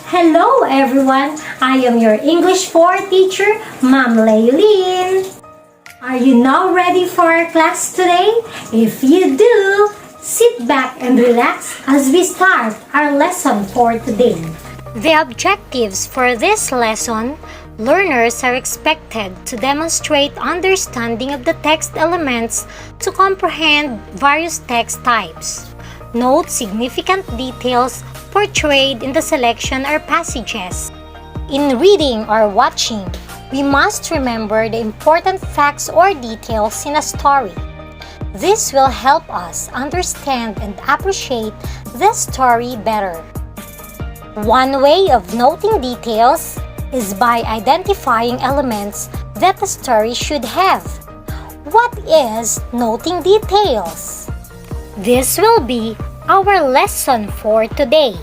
Hello everyone! I am your English 4 teacher, Ma'am Leylin. Are you now ready for our class today? If you do, sit back and relax as we start our lesson for today. The objectives for this lesson, learners are expected to demonstrate understanding of the text elements to comprehend various text types. Note significant details portrayed in the selection or passages. In reading or watching, we must remember the important facts or details in a story. This will help us understand and appreciate the story better. One way of noting details is by identifying elements that the story should have. What is noting details? This will be our lesson for today.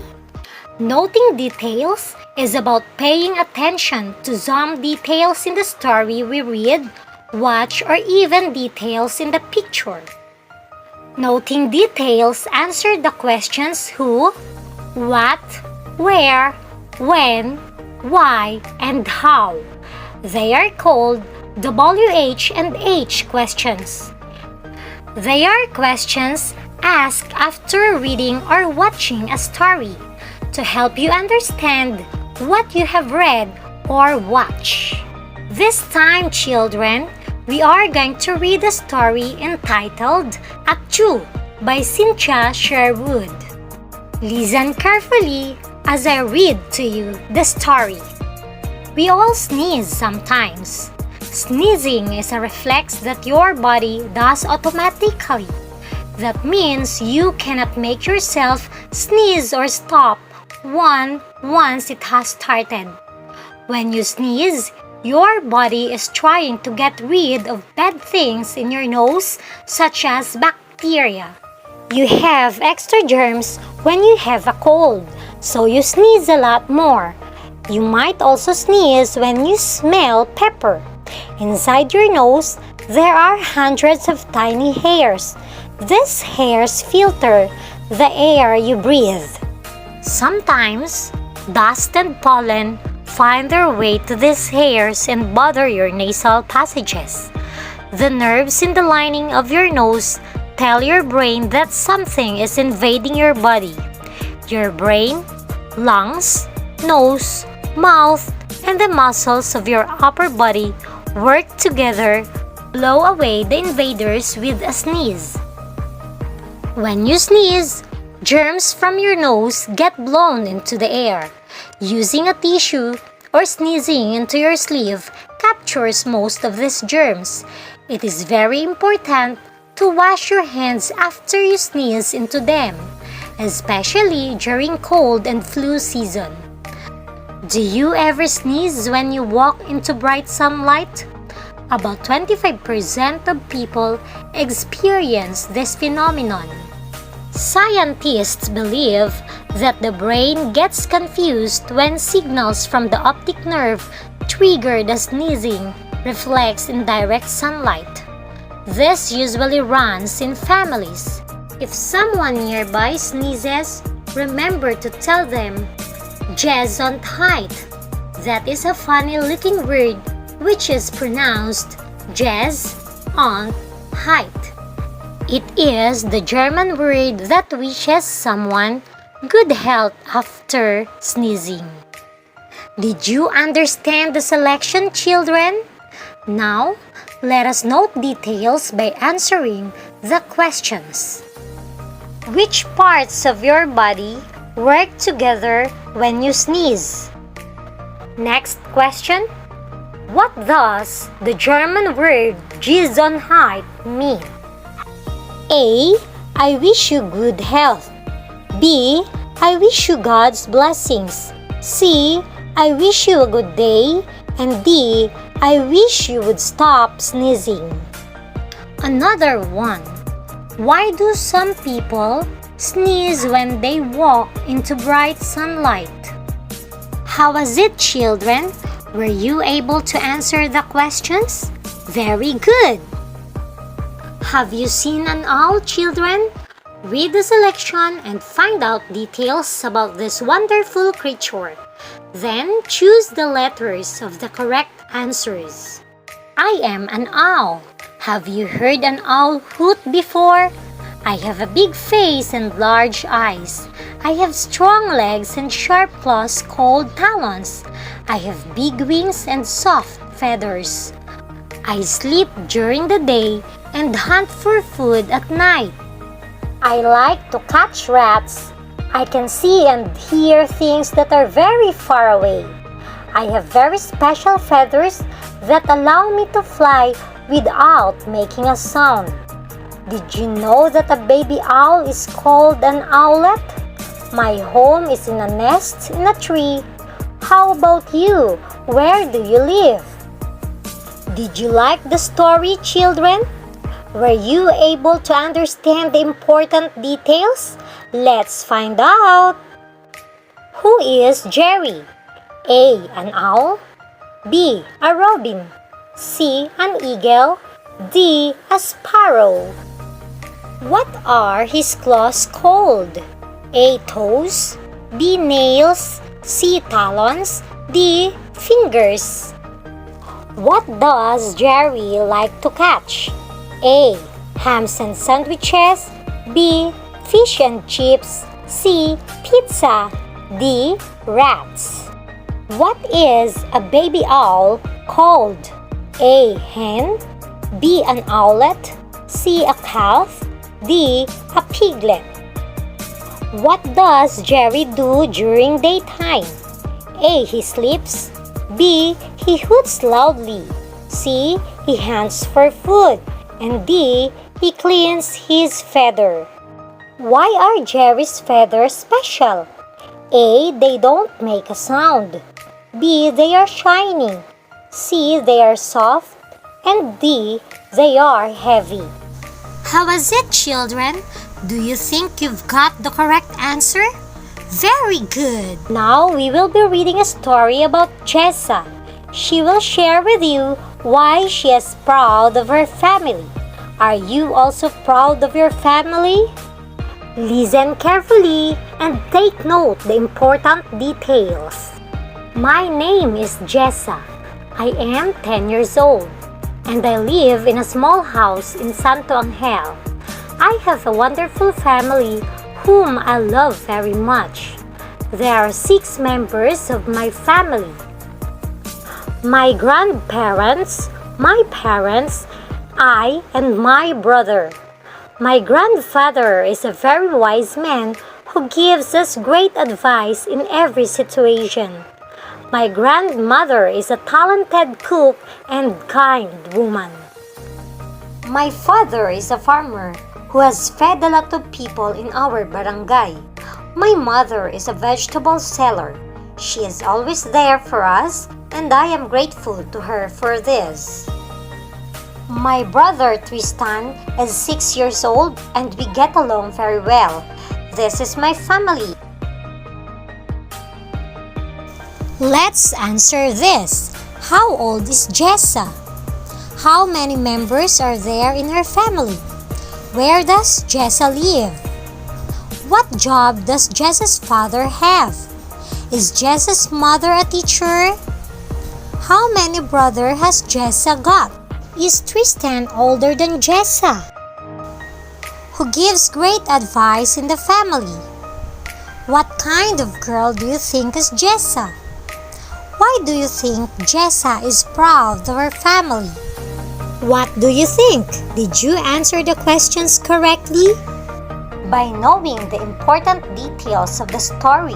Noting details is about paying attention to some details in the story we read, watch, or even details in the picture. Noting details answer the questions who, what, where, when, why, and how. They are called WH and H questions. They are questions asked after reading or watching a story to help you understand what you have read or watched. This time, children, we are going to read a story entitled Achoo by Cynthia Sherwood. Listen carefully as I read to you the story. We all sneeze sometimes. Sneezing is a reflex that your body does automatically. That means you cannot make yourself sneeze or stop once it has started. When you sneeze, your body is trying to get rid of bad things in your nose, such as bacteria. You have extra germs when you have a cold, so you sneeze a lot more. You might also sneeze when you smell pepper. Inside your nose, there are hundreds of tiny hairs. These hairs filter the air you breathe. Sometimes, dust and pollen find their way to these hairs and bother your nasal passages. The nerves in the lining of your nose tell your brain that something is invading your body. Your brain, lungs, nose, mouth, and the muscles of your upper body work together, blow away the invaders with a sneeze. When you sneeze, germs from your nose get blown into the air. Using a tissue or sneezing into your sleeve captures most of these germs. It is very important to wash your hands after you sneeze into them, especially during cold and flu season. Do you ever sneeze when you walk into bright sunlight? About 25% of people experience this phenomenon. Scientists believe that the brain gets confused when signals from the optic nerve trigger the sneezing reflex in direct sunlight. This usually runs in families. If someone nearby sneezes, remember to tell them, Gesundheit. That is a funny-looking word which is pronounced Gesundheit. It is the German word that wishes someone good health after sneezing. Did you understand the selection, children? Now, let us note details by answering the questions. Which parts of your body work together when you sneeze? Next question. What does the German word Gesundheit mean? A. I wish you good health. B. I wish you God's blessings. C. I wish you a good day. And D. I wish you would stop sneezing. Another one. Why do some people sneeze when they walk into bright sunlight? How was it, children? Were you able to answer the questions? Very good! Have you seen an owl, children? Read the selection and find out details about this wonderful creature. Then choose the letters of the correct answers. I am an owl. Have you heard an owl hoot before? I have a big face and large eyes. I have strong legs and sharp claws called talons. I have big wings and soft feathers. I sleep during the day and hunt for food at night. I like to catch rats. I can see and hear things that are very far away. I have very special feathers that allow me to fly without making a sound. Did you know that a baby owl is called an owlet? My home is in a nest in a tree. How about you? Where do you live? Did you like the story, children? Were you able to understand the important details? Let's find out. Who is Jerry? A. An owl. B. A robin. C. An eagle. D. A sparrow. What are his claws called? A. Toes. B. Nails. C. Talons. D. Fingers. What does Jerry like to catch? A. Hams and sandwiches. B. Fish and chips. C. Pizza. D. Rats. What is a baby owl called? A. Hen. B. An owlet. C. A calf. D. A piglet. What does Jerry do during daytime? A. He sleeps. B. He hoots loudly. C. He hunts for food. And D. He cleans his feather. Why are Jerry's feathers special? A. They don't make a sound. B. They are shiny. C. They are soft. And D. They are heavy. How was it, children? Do you think you've got the correct answer? Very good! Now we will be reading a story about Jessa. She will share with you why she is proud of her family. Are you also proud of your family? Listen carefully and take note the important details. My name is Jessa. I am 10 years old and I live in a small house in Santo Angel. I have a wonderful family whom I love very much. There are 6 members of my family. My grandparents, my parents, I, and my brother. My grandfather is a very wise man who gives us great advice in every situation. My grandmother is a talented cook and kind woman. My father is a farmer who has fed a lot of people in our barangay. My mother is a vegetable seller. She is always there for us and I am grateful to her for this. My brother Tristan is 6 years old and we get along very well. This is my family. Let's answer this. How old is Jessa? How many members are there in her family? Where does Jessa live? What job does Jessa's father have? Is Jessa's mother a teacher? How many brothers has Jessa got? Is Tristan older than Jessa? Who gives great advice in the family? What kind of girl do you think is Jessa? Why do you think Jessa is proud of her family? What do you think? Did you answer the questions correctly? By knowing the important details of the story,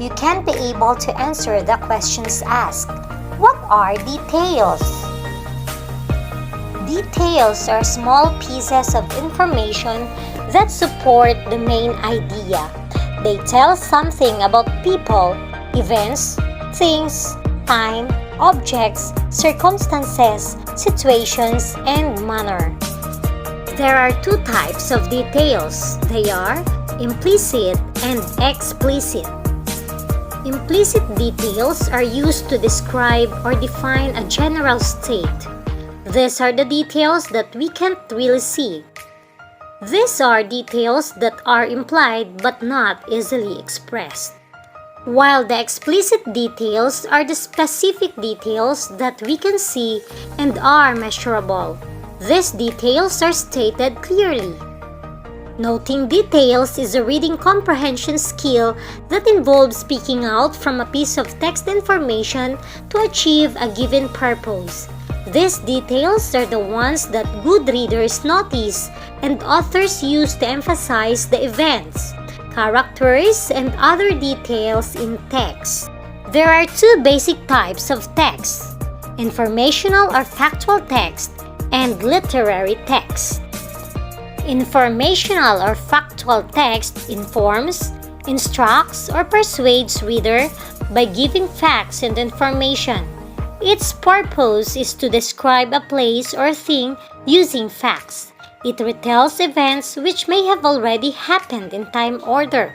you can be able to answer the questions asked. What are details? Details are small pieces of information that support the main idea. They tell something about people, events, things, time, objects, circumstances, situations, and manner. There are 2 types of details. They are implicit and explicit. Implicit details are used to describe or define a general state. These are the details that we can't really see. These are details that are implied but not easily expressed, while the explicit details are the specific details that we can see and are measurable. These details are stated clearly. Noting details is a reading comprehension skill that involves speaking out from a piece of text information to achieve a given purpose. These details are the ones that good readers notice and authors use to emphasize the events, characters, and other details in text. There are two basic types of text: informational or factual text and literary text. Informational or factual text informs, instructs, or persuades reader by giving facts and information. Its purpose is to describe a place or thing using facts. It retells events which may have already happened in time order.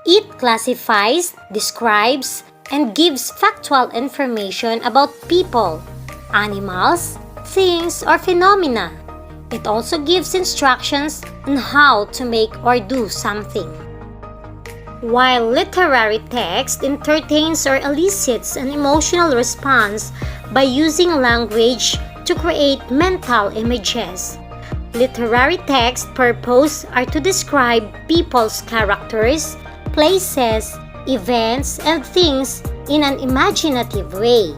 It classifies, describes, and gives factual information about people, animals, things, or phenomena. It also gives instructions on how to make or do something. While literary text entertains or elicits an emotional response by using language to create mental images. Literary text purpose are to describe people's characters, places, events, and things in an imaginative way.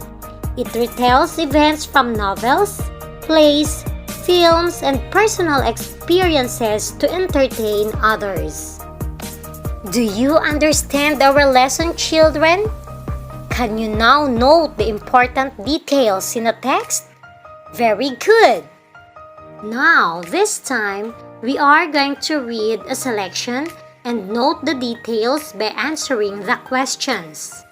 It retells events from novels, plays, films, and personal experiences to entertain others. Do you understand our lesson, children? Can you now note the important details in a text? Very good! Now, this time, we are going to read a selection and note the details by answering the questions.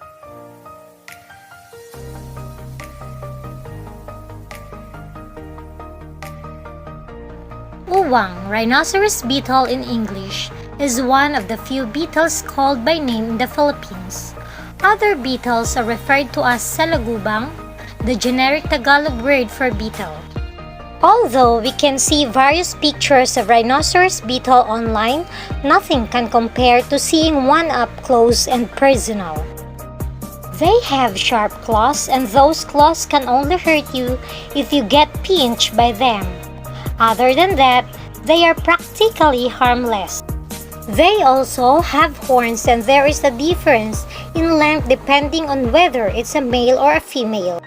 Uwang, rhinoceros beetle in English, is one of the few beetles called by name in the Philippines. Other beetles are referred to as salagubang, the generic Tagalog word for beetle. Although we can see various pictures of rhinoceros beetle online, nothing can compare to seeing one up close and personal. They have sharp claws, and those claws can only hurt you if you get pinched by them. Other than that, they are practically harmless. They also have horns, and there is a difference in length depending on whether it's a male or a female.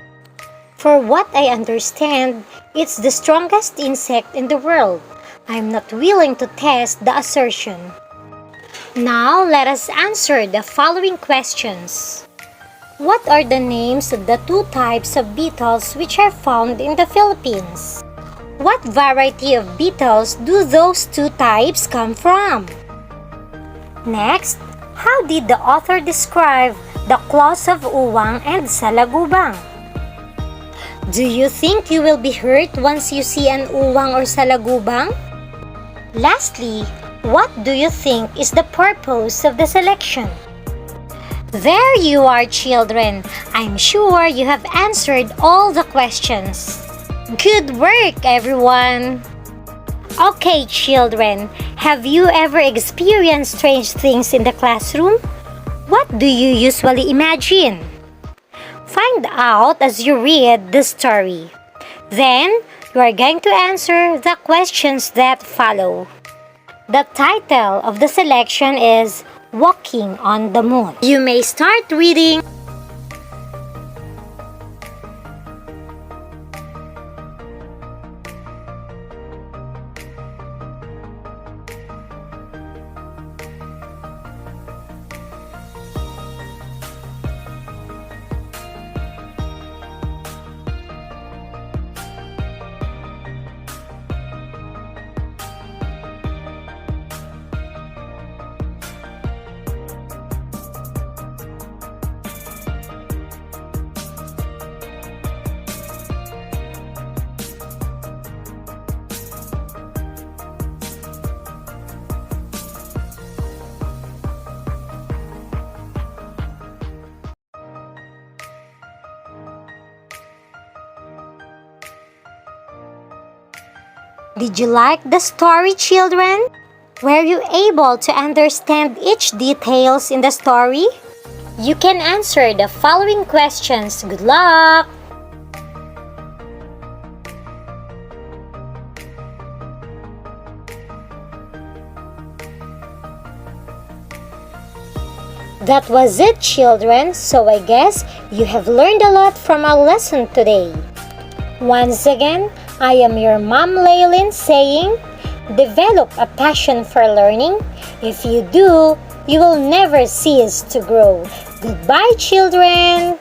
For what I understand, it's the strongest insect in the world. I'm not willing to test the assertion. Now, let us answer the following questions. What are the names of the two types of beetles which are found in the Philippines? What variety of beetles do those two types come from? Next, how did the author describe the claws of uwang and salagubang? Do you think you will be hurt once you see an uwang or salagubang? Lastly, what do you think is the purpose of the selection? There you are, children. I'm sure you have answered all the questions. Good work, everyone! Okay, children, have you ever experienced strange things in the classroom? What do you usually imagine? Find out as you read the story. Then, you are going to answer the questions that follow. The title of the selection is Walking on the Moon. You may start reading. Did you like the story, children? Were you able to understand each details in the story? You can answer the following questions. Good luck! That was it, children, so I guess you have learned a lot from our lesson today. Once again, I am your Mom Laylin saying, develop a passion for learning. If you do, you will never cease to grow. Goodbye, children!